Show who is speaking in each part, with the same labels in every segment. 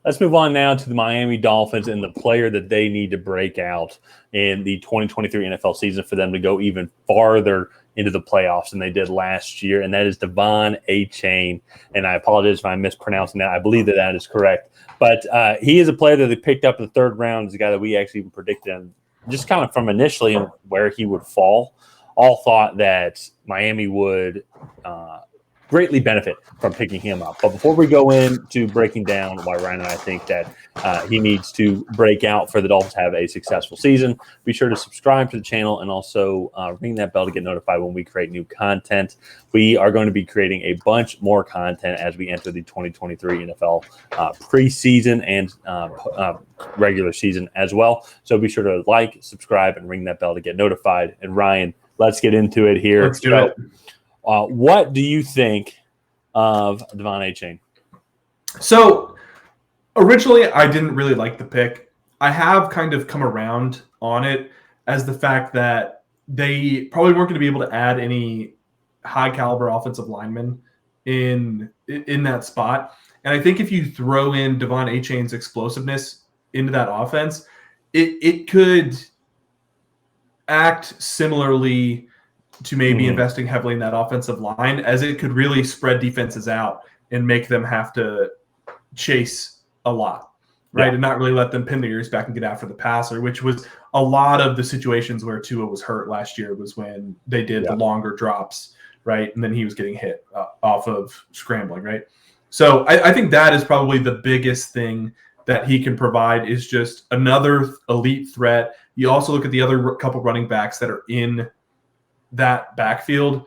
Speaker 1: Let's move on now to the Miami Dolphins and the player that they need to break out in the 2023 NFL season for them to go even farther into the playoffs than they did last year, and that is Devon Achane. And I apologize if I'm mispronouncing that. I believe that is correct. But he is a player that they picked up in the third round. He's a guy that we actually even predicted, just kind of from initially where he would fall. All thought that Miami would greatly benefit from picking him up. But before we go into breaking down why Ryan and I think that he needs to break out for the Dolphins to have a successful season, be sure to subscribe to the channel and also ring that bell to get notified when we create new content. We are going to be creating a bunch more content as we enter the 2023 NFL preseason and regular season as well. So be sure to like, subscribe, and ring that bell to get notified. And Ryan, let's get into it here.
Speaker 2: Let's do it.
Speaker 1: What do you think of Devon Achane?
Speaker 2: So originally, I didn't really like the pick. I have kind of come around on it as the fact that they probably weren't going to be able to add any high caliber offensive linemen in that spot. And I think if you throw in Devon Achane's explosiveness into that offense, it could act similarly to maybe investing heavily in that offensive line, as it could really spread defenses out and make them have to chase a lot, right? And not really let them pin their ears back and get after the passer, which was a lot of the situations where Tua was hurt last year, was when they did the longer drops, right? And then he was getting hit off of scrambling, right? So I think that is probably the biggest thing that he can provide, is just another elite threat. You also look at the other couple running backs that are in that backfield,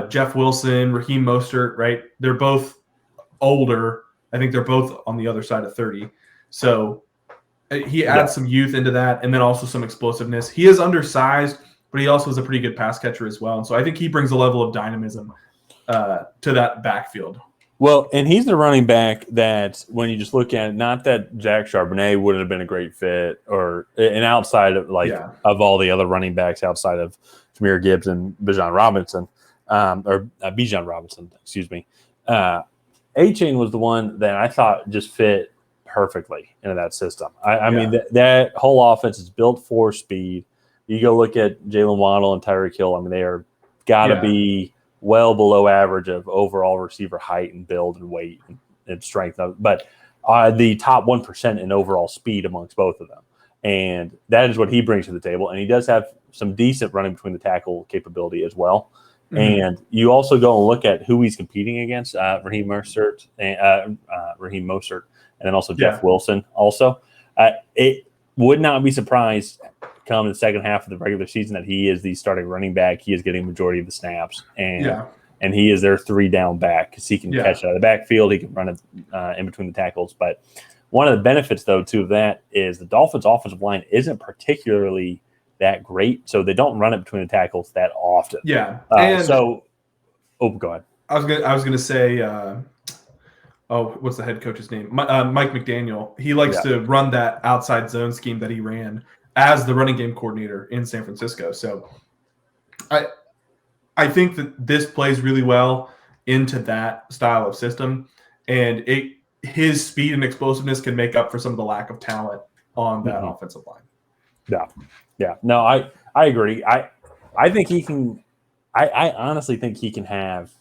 Speaker 2: Jeff Wilson, Raheem Mostert, right? They're both older. I think they're both on the other side of 30. So he adds some youth into that, and then also some explosiveness. He is undersized, but he also is a pretty good pass catcher as well. And so I think he brings a level of dynamism to that backfield.
Speaker 1: Well, and he's the running back that, when you just look at it, not that Zach Charbonnet wouldn't have been a great fit, or an outside of of all the other running backs outside of Jahmyr Gibbs and Bijan Robinson, excuse me. Achane was the one that I thought just fit perfectly into that system. I mean, that whole offense is built for speed. You go look at Jalen Waddle and Tyreek Hill. I mean, they are got to be well below average of overall receiver height and build and weight and strength. But the top 1% in overall speed amongst both of them. And that is what he brings to the table. And he does have some decent running between the tackle capability as well. And you also go and look at who he's competing against, Raheem Mostert, and then also Jeff Wilson also. It would not be surprised come in the second half of the regular season that he is the starting running back. He is getting majority of the snaps, and he is their 3-down back, because he can catch it out of the backfield. He can run it in between the tackles. But one of the benefits, though, too, of that is the Dolphins' offensive line isn't particularly that great, so they don't run it between the tackles that often.
Speaker 2: Go
Speaker 1: ahead.
Speaker 2: I was gonna say, what's the head coach's name? Mike McDaniel. He likes to run that outside zone scheme that he ran as the running game coordinator in San Francisco. So I think that this plays really well into that style of system, and his speed and explosiveness can make up for some of the lack of talent on that offensive line.
Speaker 1: Yeah. No, I agree. I think he can. I honestly think he can have.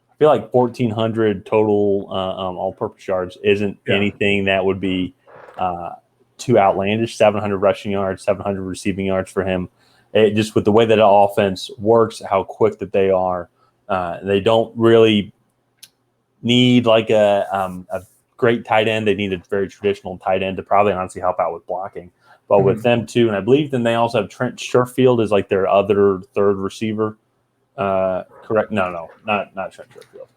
Speaker 1: I feel like 1,400 total all-purpose yards isn't anything that would be too outlandish. 700 rushing yards, 700 receiving yards for him. Just with the way that the offense works, how quick that they are, they don't really need like a great tight end. They need a very traditional tight end to probably honestly help out with blocking. But with them too, and I believe then they also have Trent Sherfield as like their other third receiver. Correct? No, not Trent Sherfield.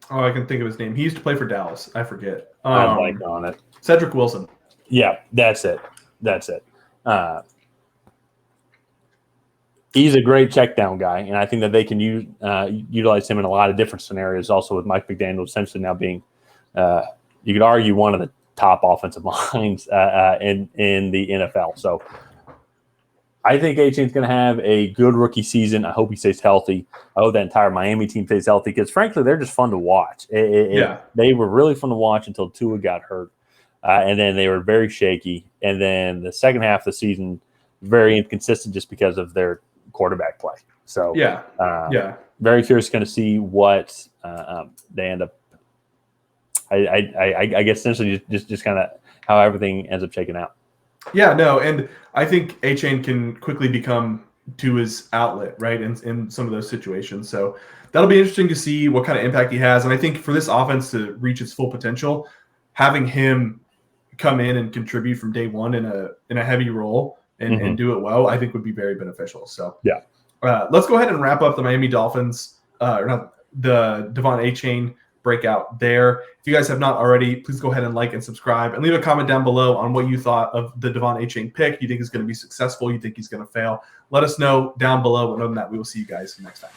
Speaker 2: I can think of his name. He used to play for Dallas. I forget.
Speaker 1: I'm blanking on it.
Speaker 2: Cedric Wilson.
Speaker 1: Yeah, that's it. He's a great check down guy, and I think that they can utilize him in a lot of different scenarios. Also, with Mike McDaniel essentially now being, you could argue, one of the top offensive lines in the NFL. So I think Achane's going to have a good rookie season. I hope he stays healthy. I hope that entire Miami team stays healthy because, frankly, they're just fun to watch. They were really fun to watch until Tua got hurt, and then they were very shaky. And then the second half of the season, very inconsistent just because of their quarterback play. So, very curious going to see what they end up. I guess essentially just kind of how everything ends up shaking out.
Speaker 2: Yeah, no, and I think Achane can quickly become Tua's outlet, right, in some of those situations. So that'll be interesting to see what kind of impact he has. And I think for this offense to reach its full potential, having him come in and contribute from day one in a heavy role and do it well, I think would be very beneficial. So
Speaker 1: yeah,
Speaker 2: let's go ahead and wrap up the Miami Dolphins, or not the Devon Achane breakout there. If you guys have not already, please go ahead and like and subscribe and leave a comment down below on what you thought of the Devon Achane pick. You think is going to be successful? You think he's going to fail? Let us know down below. And other than that, we will see you guys next time.